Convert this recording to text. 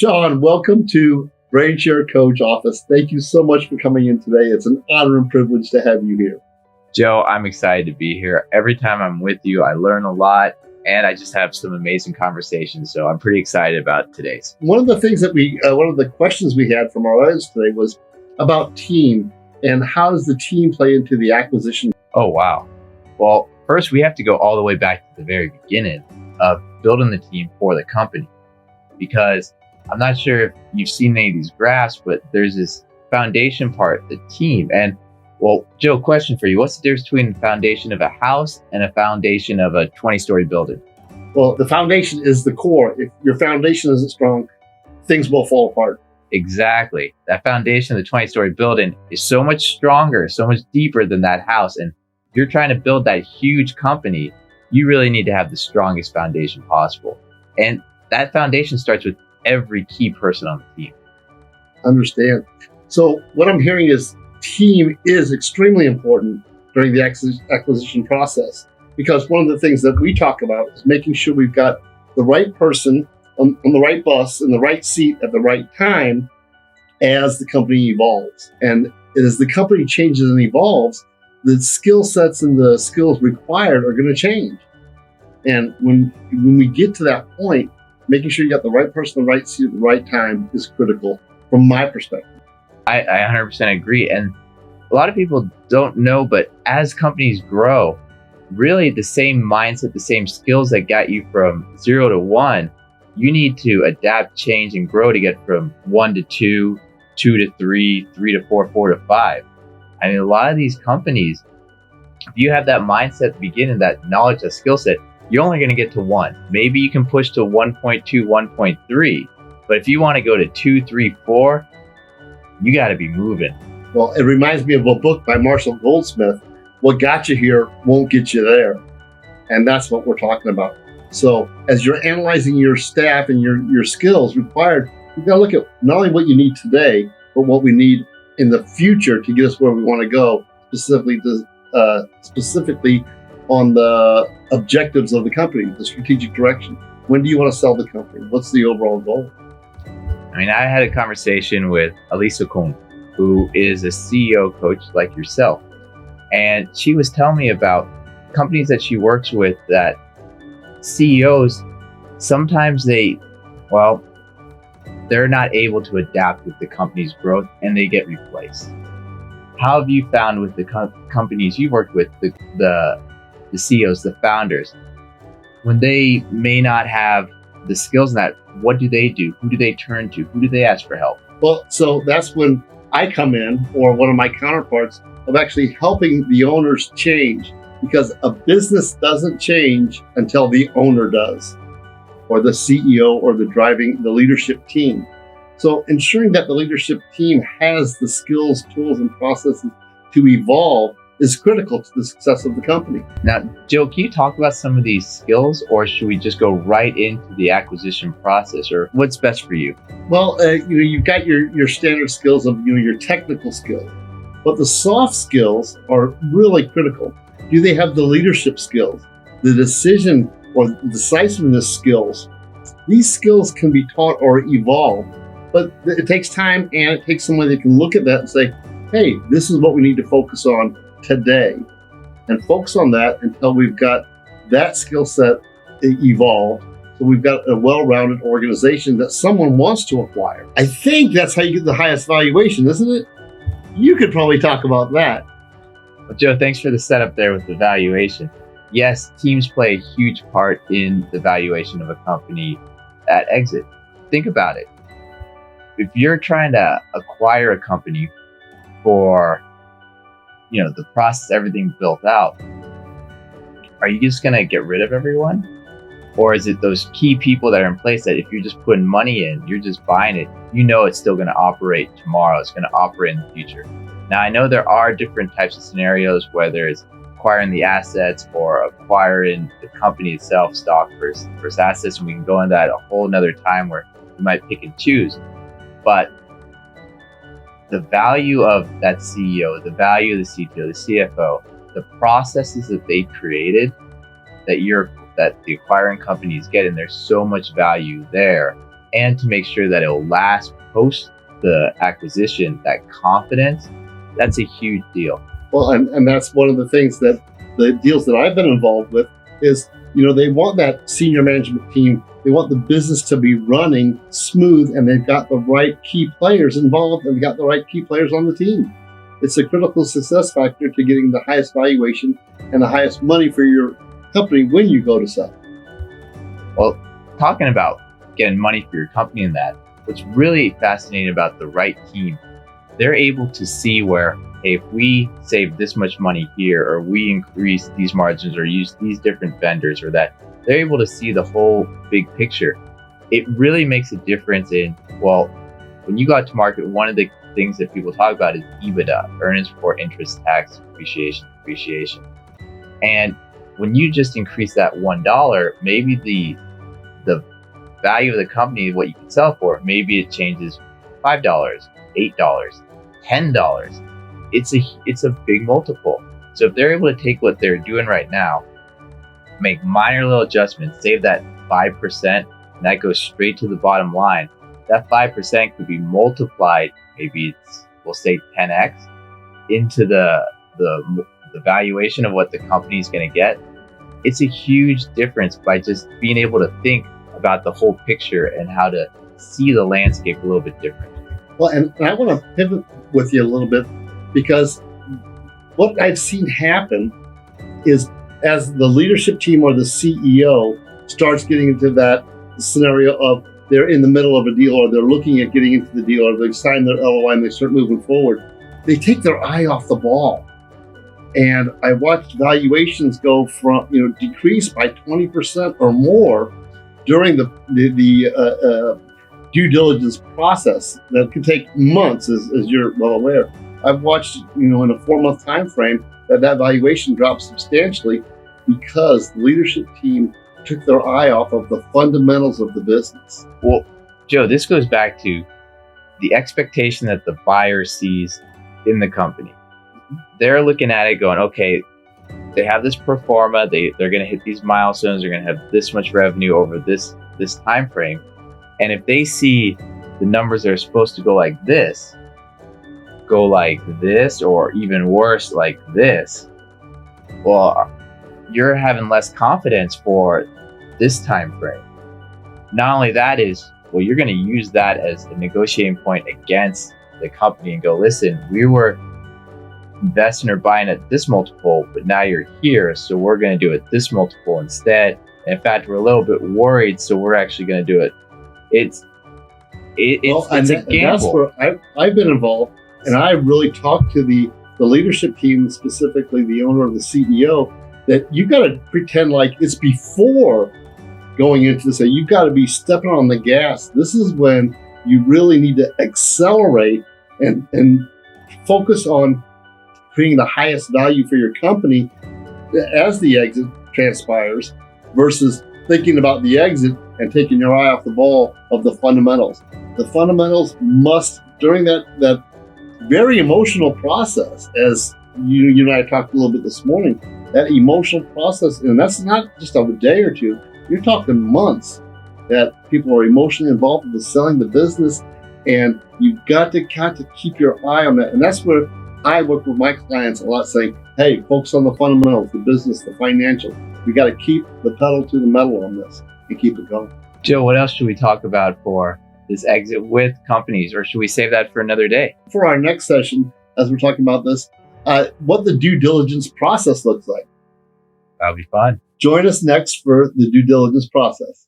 Shawn, welcome to BrainShare Coach Office. Thank you so much for coming in today. It's an honor and privilege to have you here. Joe, I'm excited to be here. Every time I'm with you, I learn a lot and I just have some amazing conversations. So I'm pretty excited about today's. One of the things that one of the questions we had from our audience today was about team and how does the team play into the acquisition? Oh, wow. Well, first we have to go all the way back to the very beginning of building the team for the company, because I'm not sure if you've seen any of these graphs, but there's this foundation part, the team. And well, Joe, question for you. What's the difference between the foundation of a house and a foundation of a 20-story building? Well, the foundation is the core. If your foundation isn't strong, things will fall apart. Exactly. That foundation of the 20-story building is so much stronger, so much deeper than that house. And if you're trying to build that huge company, you really need to have the strongest foundation possible. And that foundation starts with every key person on the team. Understand. So what I'm hearing is team is extremely important during the acquisition process, because one of the things that we talk about is making sure we've got the right person on the right bus in the right seat at the right time as the company evolves. And as the company changes and evolves, the skill sets and the skills required are going to change. And when we get to that point, making sure you got the right person in the right seat at the right time is critical from my perspective. I 100% agree. And a lot of people don't know, but as companies grow, really the same mindset, the same skills that got you from 0 to 1, you need to adapt, change, and grow to get from 1 to 2, 2 to 3, 3 to 4, 4 to 5. I mean, a lot of these companies, if you have that mindset at the beginning, that knowledge, that skill set, you're only going to get to 1. Maybe you can push to 1.2, 1.3. But if you want to go to 2, 3, 4, you got to be moving. Well, it reminds me of a book by Marshall Goldsmith. What got you here won't get you there. And that's what we're talking about. So as you're analyzing your staff and your skills required, you've got to look at not only what you need today, but what we need in the future to get us where we want to go, specifically on the objectives of the company, the strategic direction. When do you want to sell the company? What's the overall goal? I mean, I had a conversation with Elisa Kuhn, who is a CEO coach like yourself. And she was telling me about companies that she works with that CEOs, sometimes they're not able to adapt with the company's growth and they get replaced. How have you found with the companies you've worked with, the CEOs, the founders, when they may not have the skills in that, what do they do? Who do they turn to? Who do they ask for help? Well, so that's when I come in, or one of my counterparts, of actually helping the owners change, because a business doesn't change until the owner does, or the CEO, or the leadership team. So ensuring that the leadership team has the skills, tools, and processes to evolve is critical to the success of the company. Now, Joe, can you talk about some of these skills, or should we just go right into the acquisition process, or what's best for you? Well, you've got your standard skills of your technical skills, but the soft skills are really critical. Do they have the leadership skills, the decision or decisiveness skills? These skills can be taught or evolved, but it takes time, and it takes someone that can look at that and say, hey, this is what we need to focus on today, and focus on that until we've got that skill set evolved. So we've got a well-rounded organization that someone wants to acquire. I think that's how you get the highest valuation, isn't it? You could probably talk about that. Well, Joe, thanks for the setup there with the valuation. Yes, teams play a huge part in the valuation of a company at exit. Think about it. If you're trying to acquire a company for the process, everything built out, are you just going to get rid of everyone? Or is it those key people that are in place that if you're just putting money in, you're just buying it, it's still going to operate tomorrow, it's going to operate in the future. Now, I know there are different types of scenarios, whether it's acquiring the assets or acquiring the company itself, stock versus assets, and we can go into that a whole nother time where you might pick and choose. But the value of that CEO, the value of the CTO, the CFO, the processes that they created that the acquiring company is getting, there's so much value there and to make sure that it'll last post the acquisition. That confidence, that's a huge deal. Well, and that's one of the things that the deals that I've been involved with is, they want that senior management team. They want the business to be running smooth, and they've got the right key players involved, and they've got the right key players on the team. It's a critical success factor to getting the highest valuation and the highest money for your company when you go to sell. Well, talking about getting money for your company and that, what's really fascinating about the right team, they're able to see where, hey, if we save this much money here, or we increase these margins, or use these different vendors, or that, they're able to see the whole big picture. It really makes a difference in, well, when you go out to market, one of the things that people talk about is EBITDA, earnings before interest, tax, depreciation. And when you just increase that $1, maybe the value of the company, what you can sell for, maybe it changes $5, $8, $10. It's a big multiple. So if they're able to take what they're doing right now, make minor little adjustments, save that 5%, and that goes straight to the bottom line, that 5% could be multiplied, maybe we'll say 10x, into the valuation of what the company is going to get. It's a huge difference by just being able to think about the whole picture and how to see the landscape a little bit different. Well, and I want to pivot with you a little bit, because what I've seen happen is, as the leadership team or the CEO starts getting into that scenario of they're in the middle of a deal, or they're looking at getting into the deal, or they've signed their LOI and they start moving forward, they take their eye off the ball. And I watched valuations go from, decrease by 20% or more during the due diligence process that could take months, as you're well aware. I've watched, in a 4-month time frame, that valuation dropped substantially because the leadership team took their eye off of the fundamentals of the business. Well, Joe, this goes back to the expectation that the buyer sees in the company. They're looking at it going, okay, they have this pro forma, they're going to hit these milestones, they're going to have this much revenue over this time frame. And if they see the numbers that are supposed to go like this, or even worse, like this, well, you're having less confidence for this time frame. Not only that is, well, you're going to use that as a negotiating point against the company and go, listen, we were investing or buying at this multiple, but now you're here, so we're going to do it this multiple instead. And in fact, we're a little bit worried, so we're actually going to do it. It's a gamble. And that's where I've been involved, and I really talked to the leadership team, specifically the owner or the CEO, that you got to pretend like it's before going into this. You've got to be stepping on the gas. This is when you really need to accelerate and focus on creating the highest value for your company as the exit transpires, versus thinking about the exit and taking your eye off the ball of the fundamentals. The fundamentals must, during that very emotional process, as you and I talked a little bit this morning, that emotional process, and that's not just a day or two, you're talking months that people are emotionally involved with selling the business, and you've got to keep your eye on that. And that's where I work with my clients a lot, saying, hey, focus on the fundamentals, the business, the financial. We got to keep the pedal to the metal on this and keep it going. Joe, what else should we talk about for this exit with companies, or should we save that for another day? For our next session, as we're talking about this, what the due diligence process looks like. That'll be fun. Join us next for the due diligence process.